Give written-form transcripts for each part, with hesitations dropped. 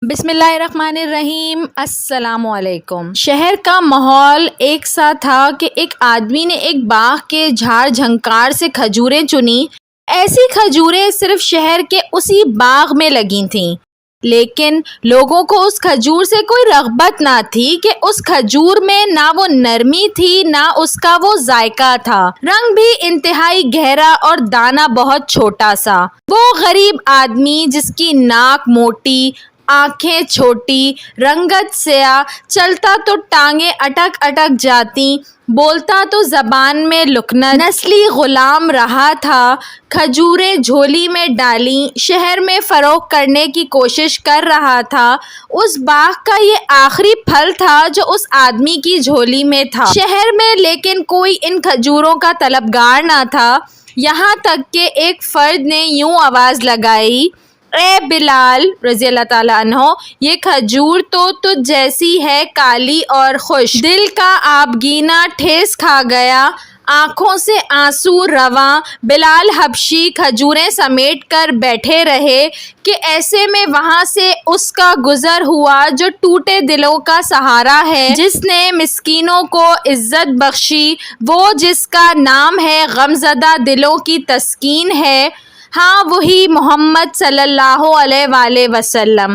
بسم اللہ الرحمن الرحیم۔ السلام علیکم۔ شہر کا ماحول ایک سا تھا کہ ایک آدمی نے ایک باغ کے جھاڑ جھنکار سے کھجوریں چنی۔ ایسی کھجوریں صرف شہر کے اسی باغ میں لگی تھیں، لیکن لوگوں کو اس کھجور سے کوئی رغبت نہ تھی کہ اس کھجور میں نہ وہ نرمی تھی نہ اس کا وہ ذائقہ تھا۔ رنگ بھی انتہائی گہرا اور دانہ بہت چھوٹا سا۔ وہ غریب آدمی جس کی ناک موٹی، آنکھیں چھوٹی، رنگت سیاہ، چلتا تو ٹانگیں اٹک اٹک جاتی، بولتا تو زبان میں لکنت، نسلی غلام رہا تھا، کھجوریں جھولی میں ڈالیں، شہر میں فروخت کرنے کی کوشش کر رہا تھا۔ اس باغ کا یہ آخری پھل تھا جو اس آدمی کی جھولی میں تھا۔ شہر میں لیکن کوئی ان کھجوروں کا طلبگار نہ تھا، یہاں تک کہ ایک فرد نے یوں آواز لگائی، اے بلال رضی اللہ تعالیٰ عنہ، یہ کھجور تو تجھ جیسی ہے کالی اور خوش۔ دل کا آبگینہ ٹھیس کھا گیا، آنکھوں سے آنسو رواں۔ بلال حبشی کھجوریں سمیٹ کر بیٹھے رہے کہ ایسے میں وہاں سے اس کا گزر ہوا جو ٹوٹے دلوں کا سہارا ہے، جس نے مسکینوں کو عزت بخشی، وہ جس کا نام ہے غمزدہ دلوں کی تسکین ہے، ہاں وہی محمد صلی اللہ علیہ وآلہ وسلم۔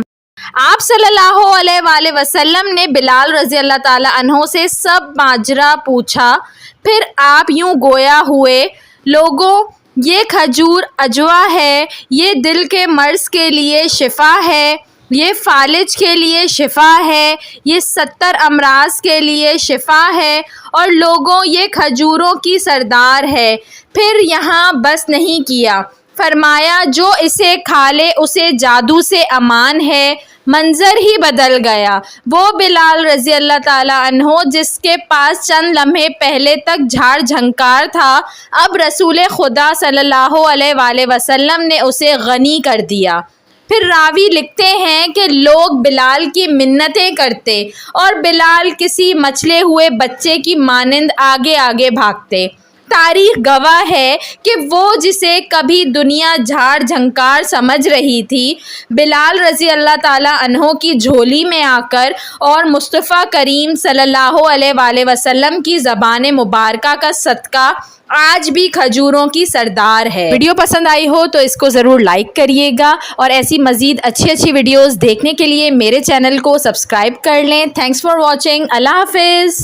آپ صلی اللہ علیہ وآلہ وسلم نے بلال رضی اللہ تعالیٰ عنہ سے سب ماجرا پوچھا، پھر آپ یوں گویا ہوئے، لوگوں یہ کھجور اجوا ہے، یہ دل کے مرض کے لیے شفا ہے، یہ فالج کے لیے شفا ہے، یہ 70 امراض کے لیے شفا ہے، اور لوگوں یہ کھجوروں کی سردار ہے۔ پھر یہاں بس نہیں کیا، فرمایا جو اسے کھا لے اسے جادو سے امان ہے۔ منظر ہی بدل گیا۔ وہ بلال رضی اللہ تعالیٰ عنہ جس کے پاس چند لمحے پہلے تک جھاڑ جھنکار تھا، اب رسول خدا صلی اللہ علیہ وآلہ وسلم نے اسے غنی کر دیا۔ پھر راوی لکھتے ہیں کہ لوگ بلال کی منتیں کرتے اور بلال کسی مچلے ہوئے بچے کی مانند آگے آگے بھاگتے۔ تاریخ گواہ ہے کہ وہ جسے کبھی دنیا جھاڑ جھنکار سمجھ رہی تھی، بلال رضی اللہ تعالیٰ عنہ کی جھولی میں آ کر اور مصطفیٰ کریم صلی اللہ علیہ وآلہ وسلم کی زبان مبارکہ کا صدقہ آج بھی کھجوروں کی سردار ہے۔ ویڈیو پسند آئی ہو تو اس کو ضرور لائک کریے گا، اور ایسی مزید اچھی ویڈیوز دیکھنے کے لیے میرے چینل کو سبسکرائب کر لیں۔ Thanks for watching. اللہ حافظ۔